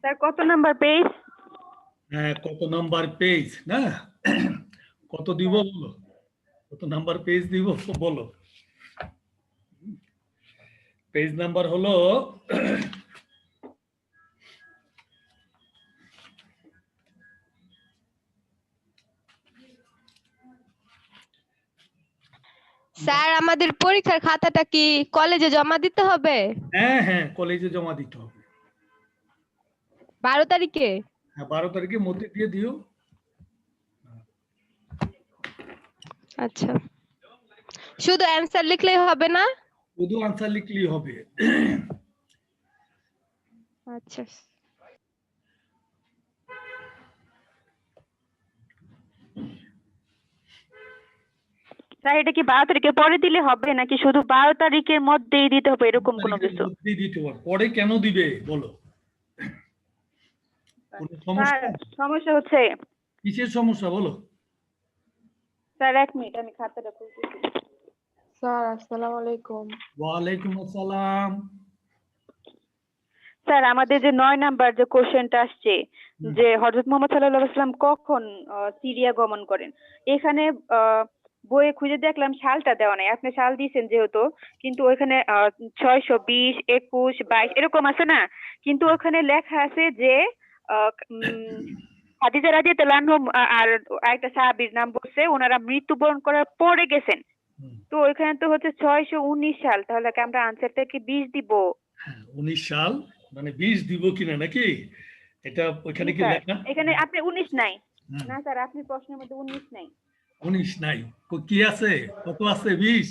Sir কত number page? হ্যাঁ, কত নাম্বার পেজ না? কত দিব বলো, কত নাম্বার পেজ দিব বলো। পেজ নাম্বার হলো স্যার আমাদের পরীক্ষার খাতাটা কি কলেজে জমা দিতে হবে? হ্যাঁ হ্যাঁ, কলেজে জমা দিতে হবে। 12 তারিখে? হ্যাঁ, 12 তারিখের মধ্যে দিয়ে দিও। আচ্ছা, শুধু অ্যানসার লিখলেই হবে না? শুধু আনসার লিখলেই হবে। আচ্ছা স্যার এটা কি 12 তারিখের পরে দিলে হবে নাকি শুধু 12 তারিখের মধ্যেই দিতে হবে এরকম কোনো তারিখের কিছু? মধ্যেই দিতে হবে। পরে কেন দিবে বলো? কোনো স্যার সমস্যা? সমস্যা হচ্ছে। কিসের সমস্যা বলো? স্যার 1 মিনিট আমি খাতাটা খুলতেছি। স্যার আসসালামু আলাইকুম। ওয়ালাইকুম আসসালাম। স্যার আমাদের যে 9 নাম্বার যে কোশ্চেনটা আসছে যে হযরত মুহাম্মদ সাল্লাল্লাহু আলাইহি ওয়াসাল্লাম কখন সিরিয়া গমন করেন, এখানে বইয়ে খুঁজে দেখলাম সালটা দেওয়া নাই। আপনি সাল দিয়েছেন যেহেতু, কিন্তু ওইখানে 620, 21, 22 এরকম আছে না, কিন্তু ওখানে লেখা আছে যে খাদিজা রাদিয়াল্লাহু আনহা আর আরেকটা সাহাবীর নাম বলছে ওনারা মৃত্যুবরণ করার পরে গেছেন। তো ওইখানে তো হচ্ছে 619 সাল, তাহলে কি আমরা আনসারটা কি 20 দিব? 19 সাল মানে 20 দিব কিনা নাকি? এটা ওইখানে কি লেখা? এখানে আপনি 19 নাই। না স্যার, আপনি প্রশ্নের মধ্যে 19 নাই। 19 নাই, কি আছে? কত আছে? 20?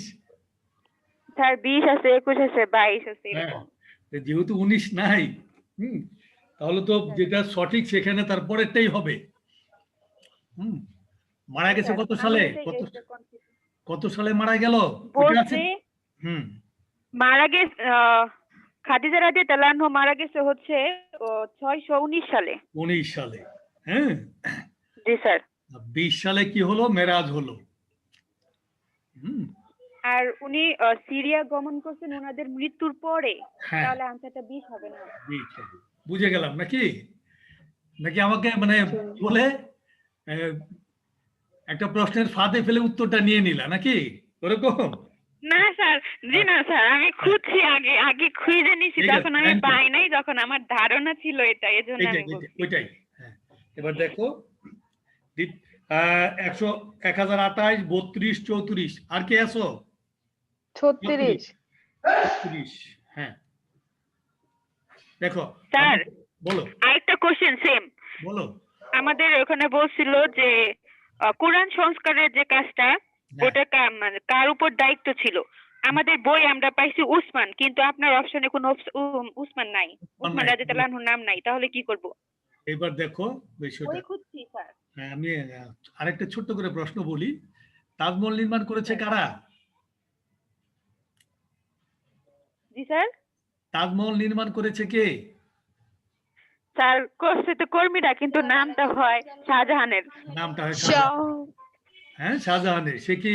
স্যার 20 আছে, 21 আছে, 22 আছে হ্যাঁ, এরকম। যেহেতু 19 নাই, তাহলে তো যেটা সঠিক সেখানে তারপরেরটাই হবে। মারা গেছে কত সালে? কত সালে মারা গেল? বলছে হুম মারা গেছে খাদিজা রাদিয়াল্লাহু আনহা মারা গেছে হচ্ছে 619 সালে। 19 সালে। হ্যাঁ, জি স্যার। 20 সালে কি হলো? মেরাজ হলো। আর উনি সিরিয়া গমন করছেন ওনাদের মৃত্যুর পরে, হ্যাঁ, তাহলে আনসারটা 20 হবে না? 20 হবে। বুঝে গেলাম নাকি? নাকি আমাকে মানে বলে একটা প্রশ্নের ফাঁদে ফেলে উত্তরটা নিয়ে নিলা নাকি ওরকম? না স্যার, জি না স্যার, আমি খুঁজছি, আগে আগে খুঁজে নিছি, ঠিক আছে, তখন আমি thank you. পাই নাই, যখন আমার ধারণা ছিল এটা, এজন্য আমি বলছি। ওইটাই। হ্যাঁ, এবার দেখো 1028, 32, 34, আর কে আছো? 36। 36, হ্যাঁ। দেখো স্যার বলো আরেকটা কোশ্চেন সেম। বলো। আমাদের ওখানে বলছিল যে কোরআন সংস্কারের যে কাজটা, ওটা মানে কার উপর দায়িত্ব ছিল? আমাদের বই আমরা পাইছি উসমান, কিন্তু আপনার অপশনে কোনো উসমান নাই, উসমান রাদিয়াল্লাহু আনহুর নাম নাই, তাহলে কি করব? এবার দেখো বিষয়টা। বই খুঁজছি স্যার। হ্যাঁ, আমি আরেকটা ছোট্ট করে প্রশ্ন বলি। তাজমহল নির্মাণ করেছে কারা? জি স্যার। তাজমহল নির্মাণ করেছে কে? স্যার করছে তো কর্মীরা, কিন্তু নামটা হয় শাহজাহানের। নামটা হয় শাহজাহান। হ্যাঁ, শাহজাহানের। সে কি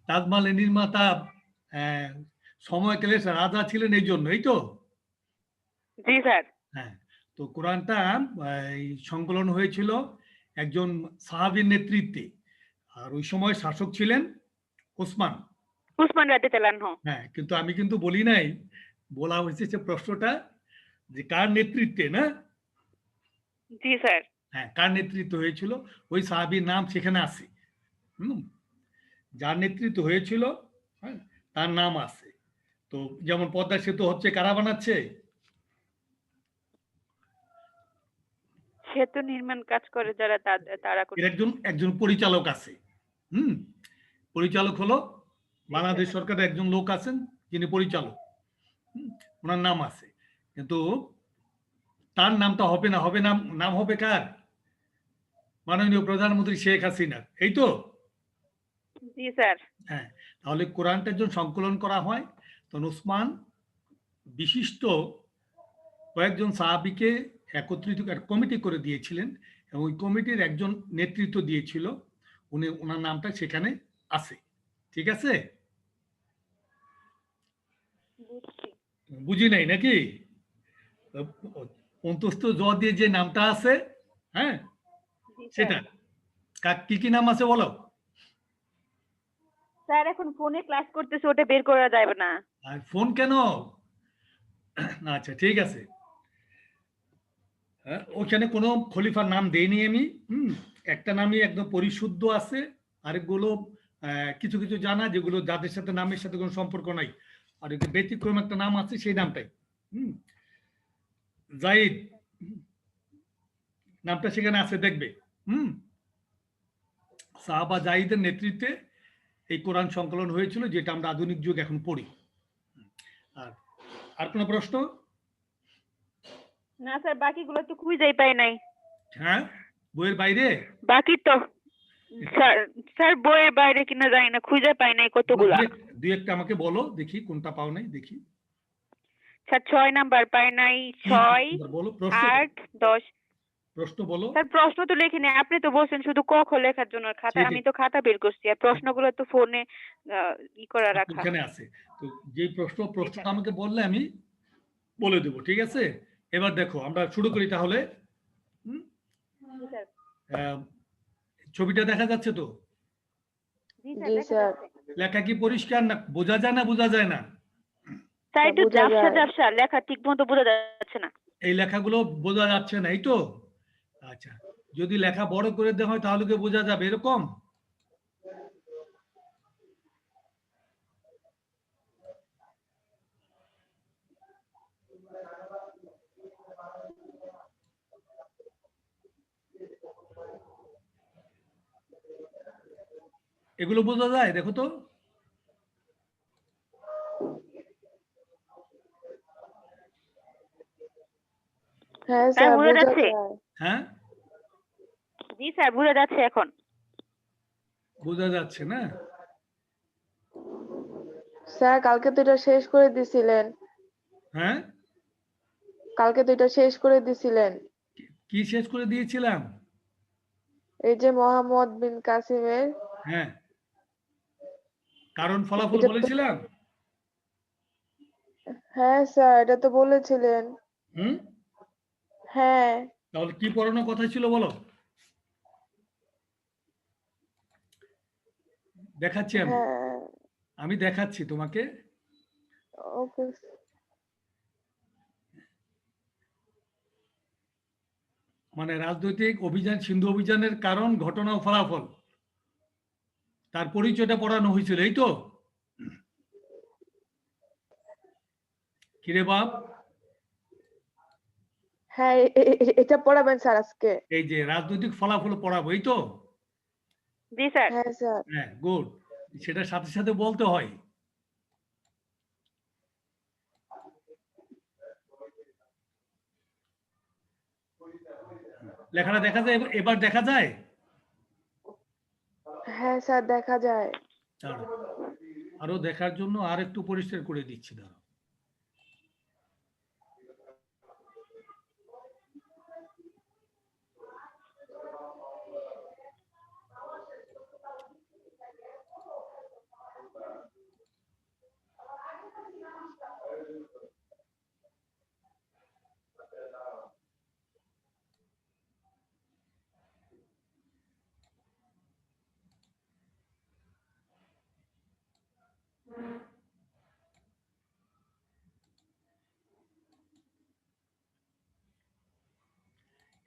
তাজমহলের নির্মাতা সময়কালে রাজা ছিলেন এই জন্য, এই তো? জি স্যার। হ্যাঁ, তো কোরআনটা এই সংকলন হয়েছিল একজন সাহাবীর নেতৃত্বে, আর ওই সময় শাসক ছিলেন ওসমান। উসমান রাদিয়াল্লাহু আনহু। হ্যাঁ, কিন্তু আমি কিন্তু বলি নাই, বলা হয়েছে যে প্রশ্নটা যে কার নেতৃত্বে, না? জি স্যার। হ্যাঁ, কার নেতৃত্ব হয়েছিল ওই সাহাবীর নাম সেখানে আছে। যার নেতৃত্ব হয়েছিল, হ্যাঁ, তার নাম আছে। তো যেমন পদ্মা সেতু হচ্ছে কারা বানাচ্ছে? সেতু নির্মাণ কাজ করে যারা, তারা এর একজন পরিচালক আছে। পরিচালক হলো বাংলাদেশ সরকারের একজন লোক আছেন, যিনি পরিচালক। ওনার নাম আছে, কিন্তু তার নামটা হবে না, নাম হবে কার? মাননীয় প্রধানমন্ত্রী শেখ হাসিনা, এই তো? জি স্যার। হ্যাঁ, তাহলে কোরআনটা যখন সংকলন করা হয় তখন ওসমান বিশিষ্ট কয়েকজন সাহাবীকে একত্রিত কমিটি করে দিয়েছিলেন, এবং ওই কমিটির একজন নেতৃত্ব দিয়েছিল, ওনার নামটা সেখানে আছে। ঠিক আছে? বুঝি নাই নাকি? অন্তস্থ জ দিয়ে যে নামটা আছে, হ্যাঁ, জি স্যার। সেটা কি কি নাম আছে বলো? স্যার এখন ফোনে ক্লাস করতেছে, ওটা বের করা যাবে না। আর ফোন কেন? আচ্ছা ঠিক আছে। হ্যাঁ, ওখানে কোনো খলিফার নাম দেইনি আমি। একটা নামই একদম পরিশুদ্ধ আছে, আরেকগুলো কিছু কিছু জানা যেগুলো যাদের সাথে নামের সাথে কোনো সম্পর্ক নাই, আর একটা ব্যতিক্রম একটা নাম আছে, সেই নামটাই জাইদ নামটা সেখানে আছে, দেখবে। সাহাবা জাইদের নেতৃত্বে এই কোরআন সংকলন হয়েছিল, যেটা আমরা আধুনিক যুগ এখন পড়ি। আর আর কোনো প্রশ্ন? না স্যার, বাকিগুলো তো খুঁজেই পাই নাই। হ্যাঁ, বইয়ের বাইরে? বাকি তো স্যার, স্যার বইয়ের বাইরে কিনা জানি না, খুঁজে পাই নাই কতগুলা। দুই একটা আমাকে বলো দেখি, কোনটা পাও নাই দেখি। স্যার 6 নাম্বার পাই নাই, কি 6, বলো, প্রশ্ন 8, 10। প্রশ্ন বলো। স্যার প্রশ্ন তো লিখিনি, আপনি তো বলছেন শুধু ক খ লেখার জন্য খাতা, সেটাই। আমি তো খাতা বের করছি, আর প্রশ্নগুলো তো ফোনে ই করে রাখা। ওখানে আছে। তো যেই প্রশ্নটা আমাকে বললে আমি বলে দেবো, ঠিক আছে? এবার দেখো, আমরা শুরু করি তাহলে। হুম, জি স্যার। আহ, ছবিটা দেখা যাচ্ছে তো? জি স্যার, জি দেখা স্যার। যাচ্ছে। লেখা কি পরিষ্কার, না বোঝা যায় না বোঝা যায় না? স্যার একটু বোঝা ঝাপসা যায়। ঝাপসা লেখা, ঠিক মতো বোঝা যাচ্ছে না। এই লেখাগুলো বোঝা যাচ্ছে না, এই তো? আচ্ছা, যদি লেখা বড় করে দেওয়া হয় তাহলে কি বোঝা যাবে এরকম? এগুলো বোঝা যায়, দেখো তো। হ্যাঁ স্যার স্যার, বোঝা বোঝা যাচ্ছে? যায়। হ্যাঁ, জি স্যার, বোঝা যাচ্ছে এখন। বোঝা যাচ্ছে না? স্যার কালকে তো এটা শেষ করে দিছিলেন। হ্যাঁ, কালকে তো এটা শেষ করে দিছিলেন। কি শেষ করে দিয়েছিলাম? এই যে মোহাম্মদ বিন কাসিমের। হ্যাঁ, কারণ ফলাফল এটা তো, বলেছিলাম। হ্যাঁ স্যার এটা তো বলেছিলেন। হুম, হ্যাঁ। তাহলে কি পড়ানোর কথা ছিল বলো? দেখাচ্ছি আমি। হ্যাঁ। আমি দেখাচ্ছি তোমাকে। ওকে। মানে রাজনৈতিক অভিযান, সিন্ধু অভিযানের কারণ, ঘটনা ও ফলাফল, তার পরিচয়টা পড়ানো হয়েছিল, এই তো? কিরে বাপ, হ্যাঁ এটা পড়াবেন স্যার আজকে। এই যে রাজনৈতিক ফলাফল পড়াবো, এই তো? জি স্যার। হ্যাঁ স্যার। হ্যাঁ, গুড। সেটার সাথে সাথে বলতে হয়। লেখাটা দেখা যায় এবার দেখা যায়? হ্যাঁ স্যার দেখা যায়। দাঁড়াও, আরো দেখার জন্য আর একটু পরিষ্কার করে দিচ্ছি, দাঁড়াও।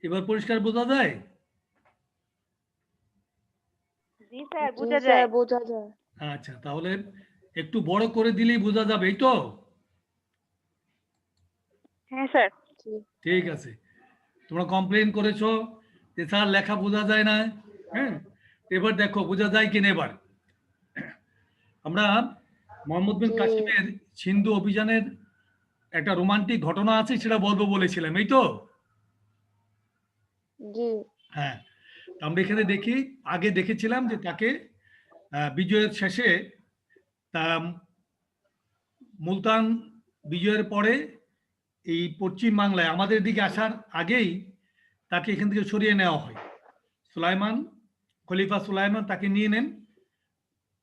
এবার পরিষ্কার বোঝা যায়? জি স্যার, জি বোঝা স্যার যায়। বোঝা যায়। আচ্ছা, তাহলে একটু বড় করে দিলেই বোঝা যাবে, এই তো? হ্যাঁ স্যার। জি। ঠিক আছে। তোমরা কমপ্লেন করেছো যে স্যার লেখা বোঝা যায় না। হ্যাঁ, এবার দেখো বোঝা যায় কিনা এবার। আমরা মোহাম্মদ বিন জি। কাসিমের সিন্ধু অভিযানের একটা রোমান্টিক ঘটনা আছে, সেটা বলবো বলেছিলাম, এই তো? জি। হ্যাঁ, আমরা এখানে দেখি, আগে দেখেছিলাম যে তাকে বিজয়ের শেষে, তা মুলতান বিজয়ের পরে এই পশ্চিম বাংলায় আমাদের দিকে আসার আগেই তাকে এখান থেকে সরিয়ে নেওয়া হয়। সুলাইমান, খলিফা সুলাইমান তাকে নিয়ে নেন,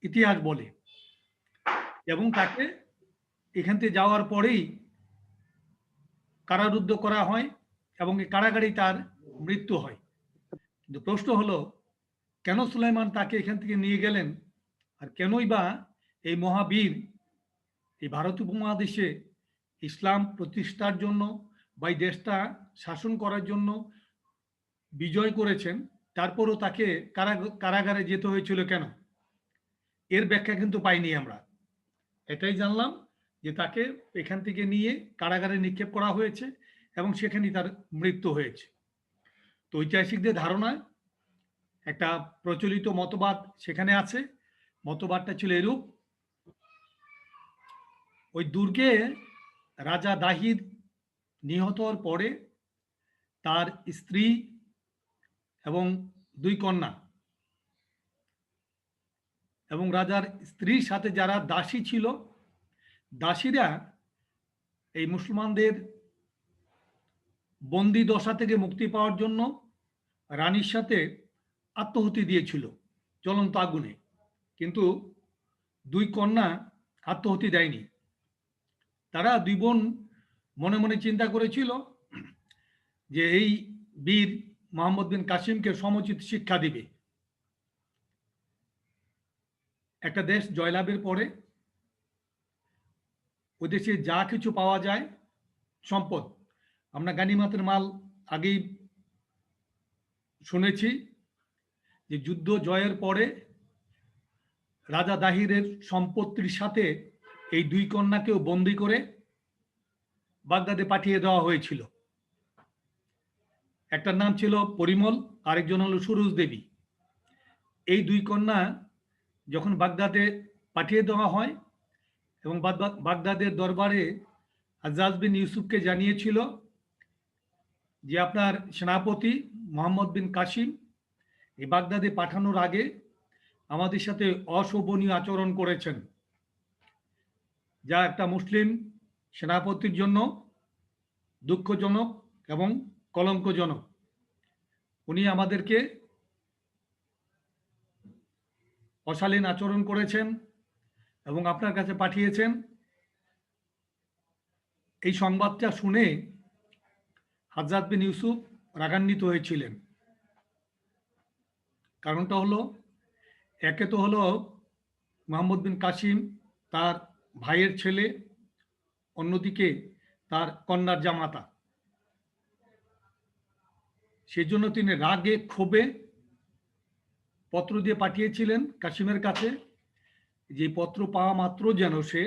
ইতিহাস বলে। এবং তাকে এখান থেকে যাওয়ার পরেই কারারুদ্ধ করা হয়, এবং এই কারাগারেই তার মৃত্যু হয়। কিন্তু প্রশ্ন হলো, কেন সুলাইমান তাকে এখান থেকে নিয়ে গেলেন, আর কেনই বা এই মহাবীর এই ভারত উপমহাদেশে ইসলাম প্রতিষ্ঠার জন্য বা এই দেশটা শাসন করার জন্য বিজয় করেছেন, তারপরও তাকে কারাগারে যেতে হয়েছিল কেন? এর ব্যাখ্যা কিন্তু পাইনি আমরা। এটাই জানলাম যে তাকে এখান থেকে নিয়ে কারাগারে নিক্ষেপ করা হয়েছে এবং সেখানেই তার মৃত্যু হয়েছে। তো ঐতিহাসিকদের ধারণায় একটা প্রচলিত মতবাদ সেখানে আছে। মতবাদটা ছিল এরূপ, ওই দুর্গে রাজা দাহির নিহত হওয়ার পরে তার স্ত্রী এবং 2 কন্যা এবং রাজার স্ত্রীর সাথে যারা দাসী ছিল, দাসীরা এই মুসলমানদের বন্দি দশা থেকে মুক্তি পাওয়ার জন্য রানীর সাথে আত্মহুতি দিয়েছিল জ্বলন্ত আগুনে, কিন্তু 2 কন্যা আত্মহুতি দেয়নি। তারা 2 বোন মনে মনে চিন্তা করেছিল যে এই বীর মোহাম্মদ বিন কাসিমকে সমুচিত শিক্ষা দিবে। একটা দেশ জয়লাভের পরে ওই দেশে যা কিছু পাওয়া যায় সম্পদ, আমরা গানিমাতের মাল আগেই শুনেছি যে যুদ্ধ জয়ের পরে রাজা দাহিরের সম্পত্তির সাথে এই 2 কন্যাকেও বন্দি করে বাগদাদে পাঠিয়ে দেওয়া হয়েছিল। একটার নাম ছিল পরিমল, আরেকজন হলো সুরুজ দেবী। এই 2 কন্যা যখন বাগদাদে পাঠিয়ে দেওয়া হয় এবং বাগদাদের দরবারে হাজ্জাজ বিন ইউসুফকে জানিয়েছিল যে আপনার সেনাপতি মোহাম্মদ বিন কাসিম এই বাগদাদে পাঠানোর আগে আমাদের সাথে অশোভনীয় আচরণ করেছেন, যা একটা মুসলিম সেনাপতির জন্য দুঃখজনক এবং কলঙ্কজনক। উনি আমাদেরকে অশালীন আচরণ করেছেন এবং আপনার কাছে পাঠিয়েছেন। এই সংবাদটা শুনে হাজ্জাজ বিন ইউসুফ রাগান্বিত হয়েছিলেন। কারণটা হলো, একে তো হলো মোহাম্মদ বিন কাসিম তার ভাইয়ের ছেলে, অন্যদিকে তার কন্যার জামাতা। সেজন্য তিনি রাগে ক্ষোভে পত্র দিয়ে পাঠিয়েছিলেন কাসিমের কাছে যে পত্র পাওয়া মাত্র যেন সে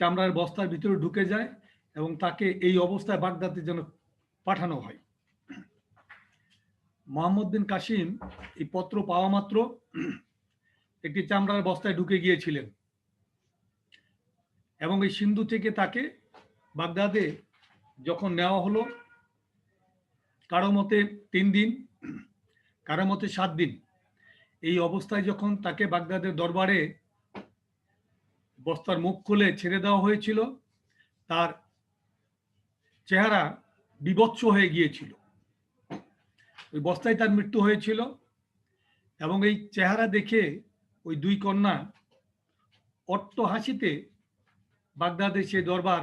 চামড়ার বস্তার ভিতরে ঢুকে যায় এবং তাকে এই অবস্থায় বাগদাদে যেন পাঠানো হয়। মোহাম্মদ বিন কাসিম এই পত্র পাওয়া মাত্র একটি চামড়ার বস্তায় ঢুকে গিয়েছিলেন এবং এই সিন্ধু থেকে তাকে বাগদাদে যখন নেওয়া হলো, কারো মতে 3 দিন, কারো মতে 7 দিন, এই অবস্থায় যখন তাকে বাগদাদের দরবারে বস্তার মুখ খুলে ছেড়ে দেওয়া হয়েছিল, তার চেহারা বিভৎস হয়ে গিয়েছিল। ওই বস্তায় তার মৃত্যু হয়েছিল এবং এই চেহারা দেখে ওই 2 কন্যা অট্ট হাসিতে বাগদাদের সেই দরবার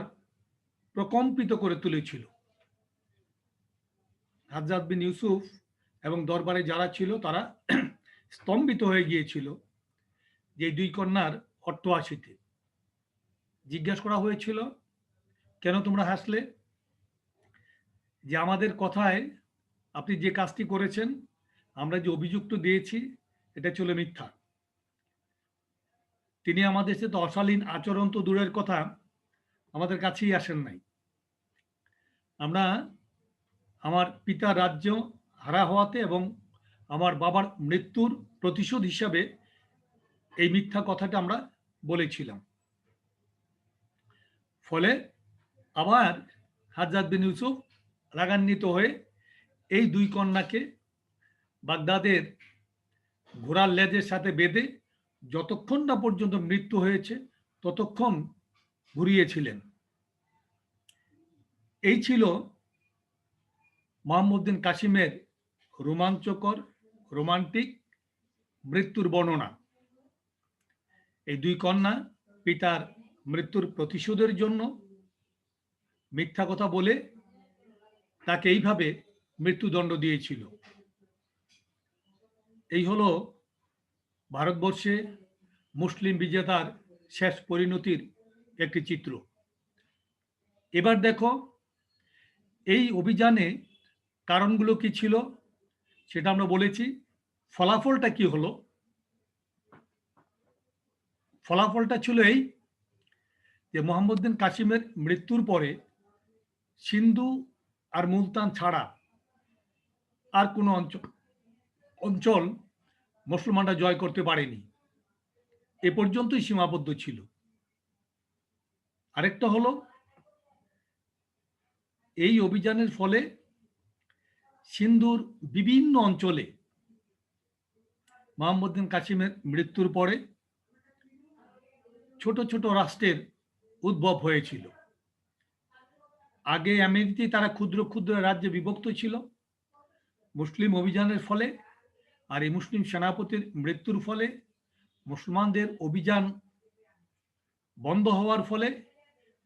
প্রকম্পিত করে তুলেছিল। হাজ্জাজ বিন ইউসুফ এবং দরবারে যারা ছিল তারা স্তম্ভিত হয়ে গিয়েছিল যে 2 কন্যার অট্ট হাসিতে। জিজ্ঞাসা করা হয়েছিল, কেন তোমরা হাসলে? যে আমাদের কথায় আপনি যে কাজটি করেছেন, আমরা যে অভিযুক্ত দিয়েছি, এটা ছিল মিথ্যা। তিনি আমাদের সাথে অশালীন আচরণ তো দূরের কথা, আমাদের কাছেই আসেন নাই। আমরা আমার পিতার রাজ্য হারা হওয়াতে এবং আমার বাবার মৃত্যুর প্রতিশোধ হিসাবে এই মিথ্যা কথাটা আমরা বলেছিলাম। ফলে আবার হাজ্জাজ বিন ইউসুফ রাগান্বিত হয়ে এই 2 কন্যাকে বাগদাদের ঘোড়ার লেজের সাথে বেঁধে যতক্ষণ না পর্যন্ত মৃত্যু হয়েছে ততক্ষণ ঘুরিয়েছিলেন। এই ছিল মোহাম্মদ বিন কাসিমের রোমাঞ্চকর রোমান্টিক মৃত্যুর বর্ণনা। এই 2 কন্যা পিতার মৃত্যুর প্রতিশোধের জন্য মিথ্যা কথা বলে তাকে এইভাবে মৃত্যুদণ্ড দিয়েছিল। এই হলো ভারতবর্ষে মুসলিম বিজেতার শেষ পরিণতির একটি চিত্র। এবার দেখো এই অভিযানে কারণগুলো কি ছিল সেটা আমরা বলেছি। ফলাফলটা কি হলো? ফলাফলটা ছিল এই যে মোহাম্মদ বিন কাসিমের মৃত্যুর পরে সিন্ধু আর মুলতান ছাড়া আর কোনো অঞ্চল মুসলমানরা জয় করতে পারেনি, এ পর্যন্তই সীমাবদ্ধ ছিল। আরেকটা হলো এই অভিযানের ফলে সিন্ধুর বিভিন্ন অঞ্চলে মোহাম্মদ বিন কাসিমের মৃত্যুর পরে ছোট ছোট রাষ্ট্রের উদ্ভব হয়েছিল। আগে এমনিতেই তারা ক্ষুদ্র ক্ষুদ্র রাজ্যে বিভক্ত ছিল। মুসলিম অভিযানের ফলে আর এই মুসলিম সেনাপতির মৃত্যুর ফলে মুসলমানদের অভিযান বন্ধ হওয়ার ফলে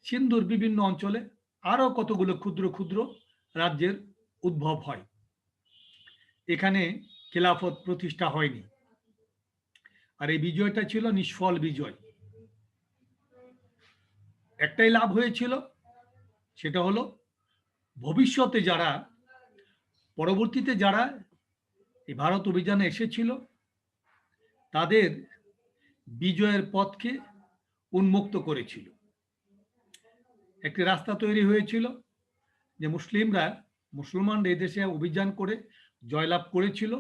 সিন্ধুর বিভিন্ন অঞ্চলে আরো কতগুলো ক্ষুদ্র ক্ষুদ্র রাজ্যের উদ্ভব হয়। এখানে খেলাফত প্রতিষ্ঠা হয়নি। আর এই বিজয়টা ছিল নিষ্ফল বিজয়। একটাই লাভ হয়েছিল, সেটা হলো ভবিষ্যতে যারা পরবর্তীতে যারা এই ভারত অভিযানে এসেছিল তাদের বিজয়ের পথকে উন্মুক্ত করেছিল। একটি রাস্তা তৈরি হয়েছিল যে মুসলমানরা এই দেশে অভিযান করে জয়লাভ করেছিল।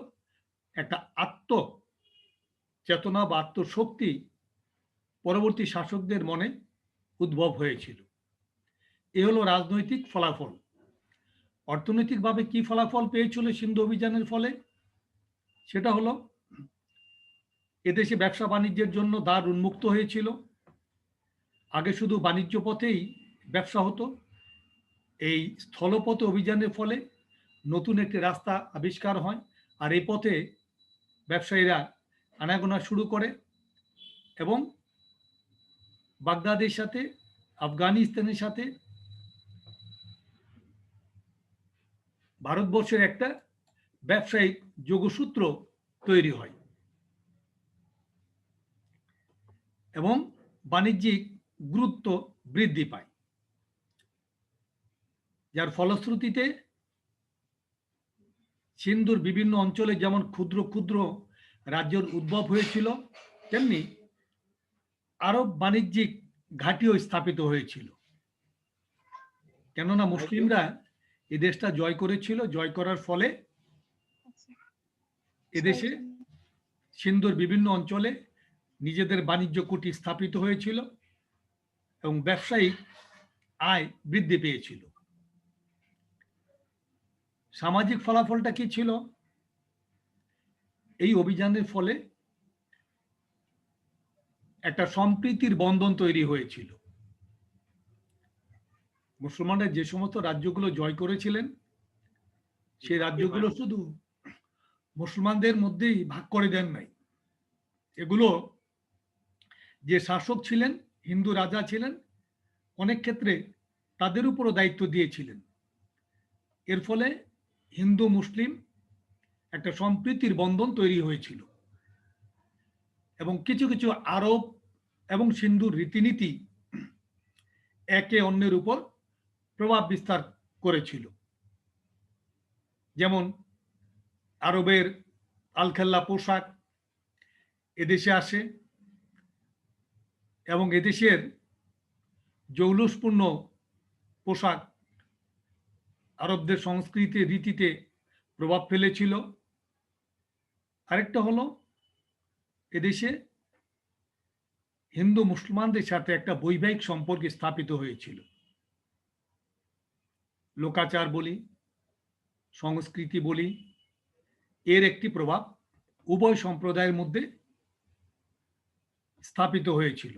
একটা আত্মচেতনা বা আত্মশক্তি পরবর্তী শাসকদের মনে উদ্ভব হয়েছিল। এ হলো রাজনৈতিক ফলাফল। অর্থনৈতিকভাবে কি ফলাফল পেয়েছিল সিন্ধু অভিযানের ফলে? সেটা হলো এদেশে ব্যবসা বাণিজ্যের জন্য দ্বার উন্মুক্ত হয়েছিল। আগে শুধু বাণিজ্য পথেই ব্যবসা হতো। এই স্থলপথ অভিযানের ফলে নতুন একটি রাস্তা আবিষ্কার হয়, আর এই পথে ব্যবসায়ীরা আনাগোনা শুরু করে এবং বাগদাদের সাথে আফগানিস্তানের সাথে ভারতবর্ষের একটা ব্যবসায়িক যোগসূত্র তৈরি হয় এবং বাণিজ্যিক গুরুত্ব বৃদ্ধি পায়, যার ফলশ্রুতিতে সিন্ধুর বিভিন্ন অঞ্চলে যেমন ক্ষুদ্র ক্ষুদ্র রাজ্যের উদ্ভব হয়েছিল, তেমনি আরব বাণিজ্যিক ঘাঁটিও স্থাপিত হয়েছিল। কেননা মুসলিমরা এই দেশটা জয় করেছিল। জয় করার ফলে এদেশে সিন্ধুর বিভিন্ন অঞ্চলে নিজেদের বাণিজ্য কুটি স্থাপিত হয়েছিল এবং ব্যবসায়িক আয় বৃদ্ধি পেয়েছিল। সামাজিক ফলাফলটা কি ছিল? এই অভিযানের ফলে একটা সম্প্রীতির বন্ধন তৈরি হয়েছিল। মুসলমানরা যে সমস্ত রাজ্যগুলো জয় করেছিলেন সেই রাজ্যগুলো শুধু মুসলমানদের মধ্যেই ভাগ করে দেন নাই, এগুলো যে শাসক ছিলেন, হিন্দু রাজা ছিলেন, অনেক ক্ষেত্রে তাদের উপরও দায়িত্ব দিয়েছিলেন। এর ফলে হিন্দু মুসলিম একটা সম্প্রীতির বন্ধন তৈরি হয়েছিল এবং কিছু কিছু আরব এবং সিন্ধুর রীতিনীতি একে অন্যের উপর প্রভাব বিস্তার করেছিল। যেমন আরবের আলখাল্লা পোশাক এদেশে আসে এবং এদেশের জৌলুসপূর্ণ পোশাক আরবদের সংস্কৃতি রীতিতে প্রভাব ফেলেছিল। আরেকটা হলো এদেশে হিন্দু মুসলমানদের সাথে একটা বৈবাহিক সম্পর্ক স্থাপিত হয়েছিল। লোকাচার বলি, সংস্কৃতি বলি, এর একটি প্রভাব উভয় সম্প্রদায়ের মধ্যে স্থাপিত হয়েছিল।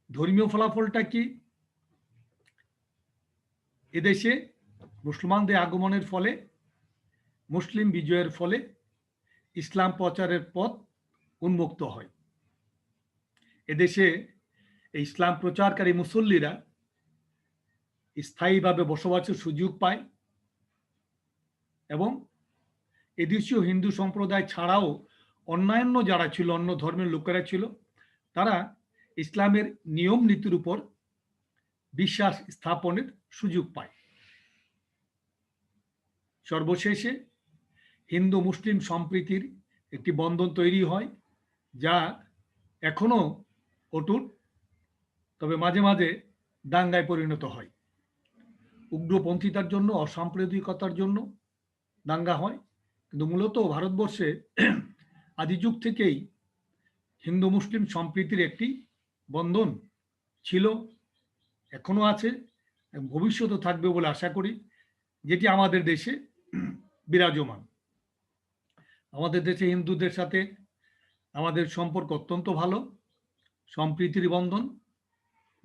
ধর্মীয় ফলাফলটা কি? এদেশে মুসলমানদের আগমনের ফলে, মুসলিম বিজয়ের ফলে ইসলাম প্রচারের পথ উন্মুক্ত হয়। এদেশে এই ইসলাম প্রচারকারী মুসল্লিরা স্থায়ীভাবে বসবাসের সুযোগ পায় এবং এদেশীয় হিন্দু সম্প্রদায় ছাড়াও অন্যান্য যারা ছিল, অন্য ধর্মের লোকেরা ছিল, তারা ইসলামের নিয়ম নীতির উপর বিশ্বাস স্থাপনের সুযোগ পায়। সর্বশেষে হিন্দু মুসলিম সম্প্রীতির একটি বন্ধন তৈরি হয়, যা এখনো অটুট, তবে মাঝে মাঝে দাঙ্গায় পরিণত হয়। উগ্রপন্থিতার জন্য, অসাম্প্রদায়িকতার জন্য দাঙ্গা হয়, কিন্তু মূলত ভারতবর্ষে আদি যুগ থেকেই হিন্দু মুসলিম সম্প্রীতির একটি বন্ধন ছিল, এখনো আছে, এবং ভবিষ্যতে থাকবে বলে আশা করি, যেটি আমাদের দেশে বিরাজমান। আমাদের দেশে হিন্দুদের সাথে আমাদের সম্পর্ক অত্যন্ত ভালো, সম্প্রীতির বন্ধন।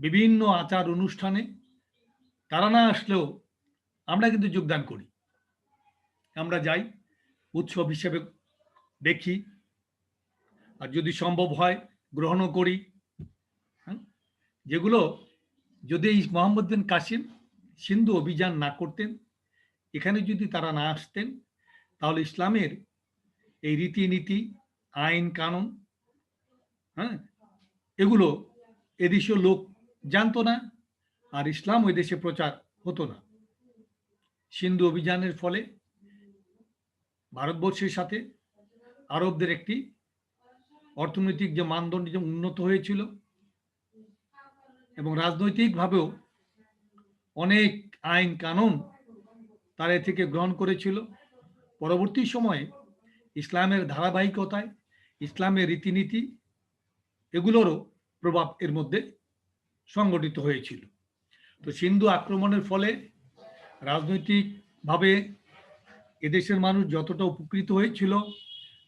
বিভিন্ন আচার অনুষ্ঠানে তারা না আসলেও আমরা কিন্তু যোগদান করি, আমরা যাই, উৎসব হিসেবে দেখি, আর যদি সম্ভব হয় গ্রহণও করি। যেগুলো যদি এই মোহাম্মদ বিন কাসিম সিন্ধু অভিযান না করতেন, এখানে যদি তারা না আসতেন, তাহলে ইসলামের এই রীতিনীতি, আইন কানুন, এগুলো এদেশীয় লোক জানতো না, আর ইসলাম ওই দেশে প্রচার হতো না। সিন্ধু অভিযানের ফলে ভারতবর্ষের সাথে আরবদের একটি অর্থনৈতিক যে মানদণ্ড যে উন্নত হয়েছিল, এবং রাজনৈতিকভাবেও অনেক আইন কানুন তারা এ থেকে গ্রহণ করেছিল। পরবর্তী সময়ে ইসলামের ধারাবাহিকতায় ইসলামের রীতিনীতি এগুলোরও প্রভাব এর মধ্যে সংগঠিত হয়েছিল। তো সিন্ধু আক্রমণের ফলে রাজনৈতিকভাবে এদেশের মানুষ যতটা উপকৃত হয়েছিল,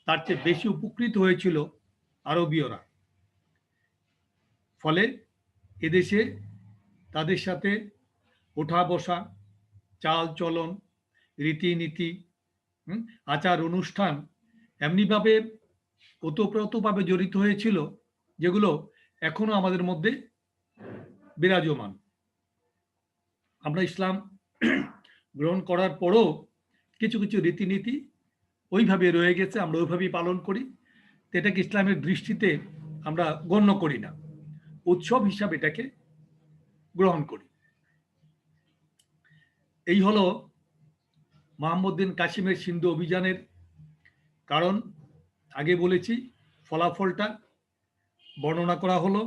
তার চেয়ে বেশি উপকৃত হয়েছিল আরবীয়রা। ফলে এদেশে তাদের সাথে ওঠা বসা, চাল চলন, রীতিনীতি, আচার অনুষ্ঠান এমনিভাবে ওতপ্রোতভাবে জড়িত হয়েছিল, যেগুলো এখনো আমাদের মধ্যে বিরাজমান। আমরা ইসলাম গ্রহণ করার পরও কিছু কিছু রীতিনীতি ওইভাবে রয়ে গেছে, আমরা ওইভাবেই পালন করি। এটাকে ইসলামের দৃষ্টিতে আমরা গণ্য করি না, উৎসব হিসাবে এটাকে গ্রহণ করি। এই হলো মোহাম্মদ বিন কাসিমের সিন্ধু অভিযানের কারণ। আগে বলেছি, ফলাফলটা বর্ণনা করা হলো।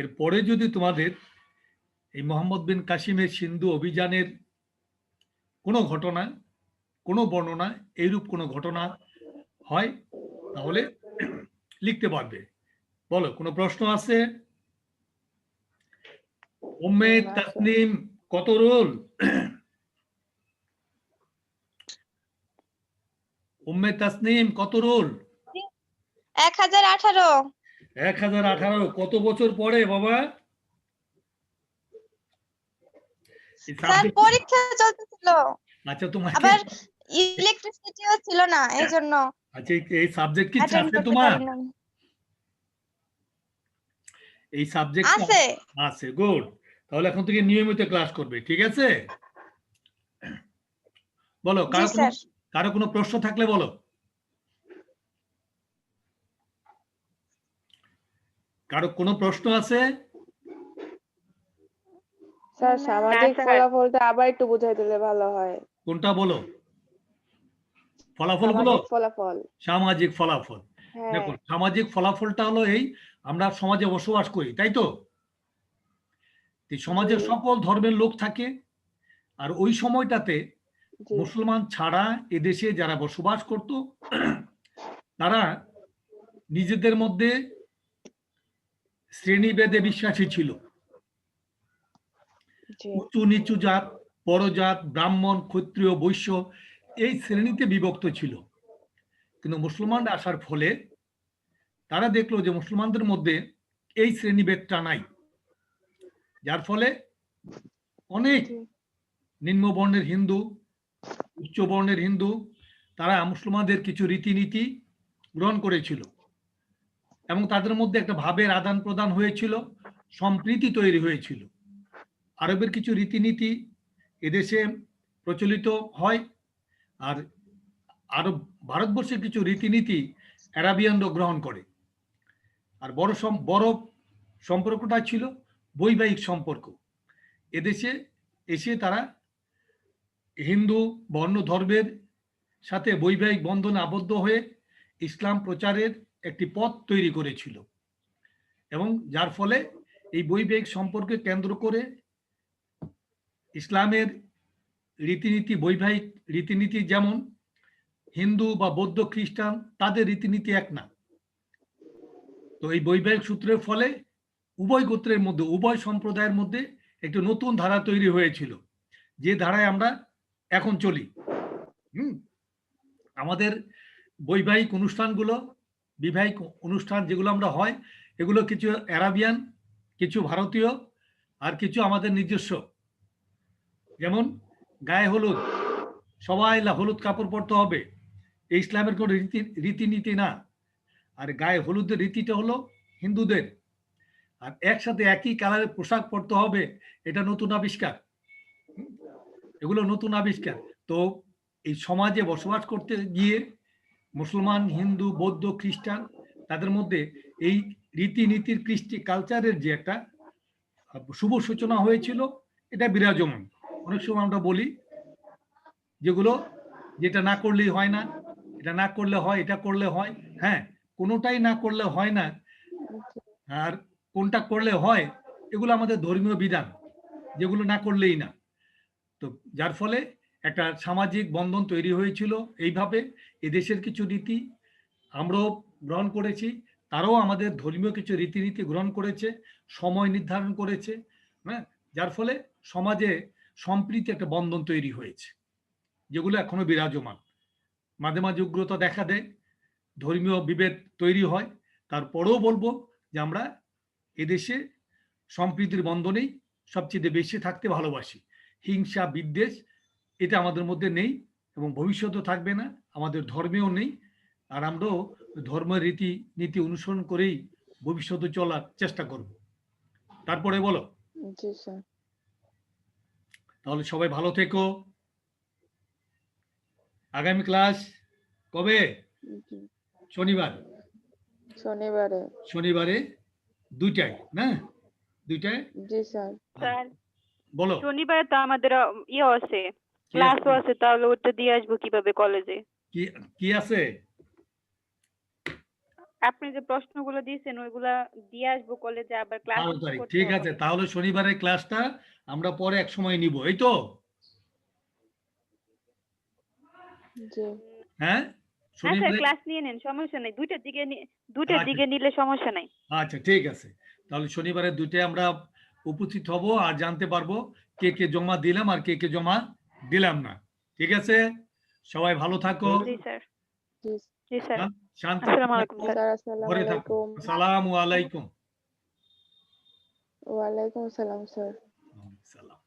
এরপরে যদি তোমাদের এই মোহাম্মদ বিন কাসিমের সিন্ধু অভিযানের কোনো ঘটনা, কোনো বর্ণনা, এইরূপ কোনো ঘটনা হয়, তাহলে লিখতে পারবে। বলো, কোনো প্রশ্ন আছে? উম্মে তাসনিম কত রোল? উম্মে তাসনিম কত রোল? 1018। 1018। কত বছর পরে বাবা? স্যার পরীক্ষা চলতেছিল, আচ্ছা, তোমার আবার ইলেকট্রিসিটিও ছিল না, এজন্য আচ্ছা, এই সাবজেক্ট কি অ্যাটেন্ড আছে করতে তোমার? পারিনি। এই সাবজেক্ট আছে। আছে, গুড। তাহলে এখন থেকে নিয়মিত ক্লাস করবে, ঠিক আছে? বলো, কারো কোনো প্রশ্ন থাকলে বলো। কারো কোনো প্রশ্ন আছে? স্যার সামাজিক ফলাফলটা আবার একটু বুঝাই দিলে ভালো হয়। কোনটা বলো? ফলাফল গুলো? ফলাফল, সামাজিক ফলাফল। দেখো, সামাজিক ফলাফলটা হলো এই, আমরা সমাজে বসবাস করি, তাই তো? সমাজের সকল ধর্মের লোক থাকে, আর ওই সময়টাতে মুসলমান ছাড়া এদেশে যারা বসবাস করত, তারা নিজেদের মধ্যে শ্রেণীভেদে বিশ্বাসী ছিল। উঁচু নিচু জাত, বড় জাত, ব্রাহ্মণ, ক্ষত্রিয়, বৈশ্য, এই শ্রেণীতে বিভক্ত ছিল। কিন্তু মুসলমান আসার ফলে তারা দেখলো যে মুসলমানদের মধ্যে এই শ্রেণীভেদটা নাই, যার ফলে অনেক নিম্নবর্ণের হিন্দু, উচ্চ বর্ণের হিন্দু, তারা মুসলমানদের কিছু রীতিনীতি গ্রহণ করেছিল, এবং তাদের মধ্যে একটা ভাবের আদান প্রদান হয়েছিল, সম্প্রীতি তৈরি হয়েছিল। আরবের কিছু রীতিনীতি এদেশে প্রচলিত হয়, আর আরব ভারতবর্ষের কিছু রীতিনীতি অ্যারাবিয়ানরা গ্রহণ করে। আর বড় সম্পর্কটা ছিল বৈবাহিক সম্পর্ক। এদেশে এসে তারা হিন্দু বা অন্য ধর্মের সাথে বৈবাহিক বন্ধনে আবদ্ধ হয়ে ইসলাম প্রচারের একটি পথ তৈরি করেছিল, এবং যার ফলে এই বৈবাহিক সম্পর্কে কেন্দ্র করে ইসলামের রীতিনীতি, বৈবাহিক রীতিনীতি যেমন হিন্দু বা বৌদ্ধ খ্রিস্টান তাদের রীতিনীতি এক না। তো এই বৈবাহিক সূত্রের ফলে উভয় গোত্রের মধ্যে, উভয় সম্প্রদায়ের মধ্যে একটি নতুন ধারা তৈরি হয়েছিল, যে ধারায় আমরা এখন চলি। আমাদের বৈবাহিক অনুষ্ঠানগুলো, বিবাহিক অনুষ্ঠান যেগুলো আমরা হয়, এগুলো কিছু অ্যারাবিয়ান, কিছু ভারতীয়, আর কিছু আমাদের নিজস্ব। যেমন গায়ে হলুদ, সবাই হলুদ কাপড় পরতে হবে, এই ইসলামের কোনো রীতিনীতি না। আর গায়ে হলুদের রীতিটা হলো হিন্দুদের। আর একসাথে একই কালারের পোশাক পরতে হবে, এটা নতুন আবিষ্কার। এগুলো নতুন আবিষ্কার। তো এই সমাজে বসবাস করতে গিয়ে মুসলমান, হিন্দু, বৌদ্ধ, খ্রিস্টান তাদের মধ্যে এই রীতিনীতির, কৃষ্টি কালচারের যে একটা শুভ সূচনা হয়েছিল, এটা বিরাজমান। অনেক সময় আমরা বলি যেগুলো, যেটা না করলেই হয় না, এটা না করলে হয়, এটা করলে হয়। হ্যাঁ, কোনোটাই না করলে হয় না, আর কোনটা করলে হয়, এগুলো আমাদের ধর্মীয় বিধান, যেগুলো না করলেই না। তো যার ফলে একটা সামাজিক বন্ধন তৈরি হয়েছিল। এইভাবে এদেশের কিছু রীতি আমরাও গ্রহণ করেছি, তারাও আমাদের ধর্মীয় কিছু রীতিনীতি গ্রহণ করেছে, সময় নির্ধারণ করেছে। হ্যাঁ, যার ফলে সমাজে সম্প্রীতি একটা বন্ধন তৈরি হয়েছে, যেগুলো এখনো বিরাজমান। মাঝে মাঝে উগ্রতা দেখা দেয়, ধর্মীয় বিভেদ তৈরি হয়, তারপরেও বলবো যে আমরা এদেশে সম্প্রীতির বন্ধনেই সবচেয়ে বেশি থাকতে ভালোবাসি। হিংসা, বিদ্বেষ এটা আমাদের মধ্যে নেই, এবং ভবিষ্যতেও থাকবে না, আমাদের ধর্মেও নেই। আর আমরাও ধর্মের রীতি অনুসরণ করেই ভবিষ্যতে চলার চেষ্টা করব। তারপরে বলো। জি স্যার। তাহলে সবাই ভালো থেকো। আগামী ক্লাস কবে? জি। শনিবার। শনিবারে 2টায় না? 2টায়। জি স্যার। স্যার, বলো। শনিবারে তো আমাদের ইয়ে আছে, ক্লাসও আছে, তাহলে ওটা দিয়ে আসবো কিভাবে কলেজে? কি কি আছে? আপনি যে প্রশ্নগুলো দিয়েছেন ওইগুলা দিয়ে আসবো কলেজে, আবার ক্লাস 12 তারিখ, করতে ঠিক হবে। আছে। তাহলে শনিবারের ক্লাসটা আমরা পরে এক সময় নিব, এই তো? জি। হ্যাঁ, হ্যাঁ স্যার, শনিবারে। ক্লাস নিয়ে নেন, সমস্যা নেই। দুইটার দিকে আচ্ছা নিলে সমস্যা নাই। আচ্ছা, ঠিক আছে। তাহলে শনিবারে 2টায় আমরা উপস্থিত হব, আর জানতে পারবো কে কে জমা দিলাম আর কে কে জমা দিলাম না। ঠিক আছে, সবাই ভালো থাকো, জি স্যার। জি জি স্যার। শান্তি আসসালামু আলাইকুম স্যার। স্যার। আসসালামু ঘরে থাকো। আলাইকুম। আসসালামু আলাইকুম। ওয়ালাইকুম আসসালাম স্যার। সালাম।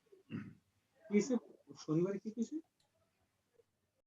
শনিবারে কি কিছু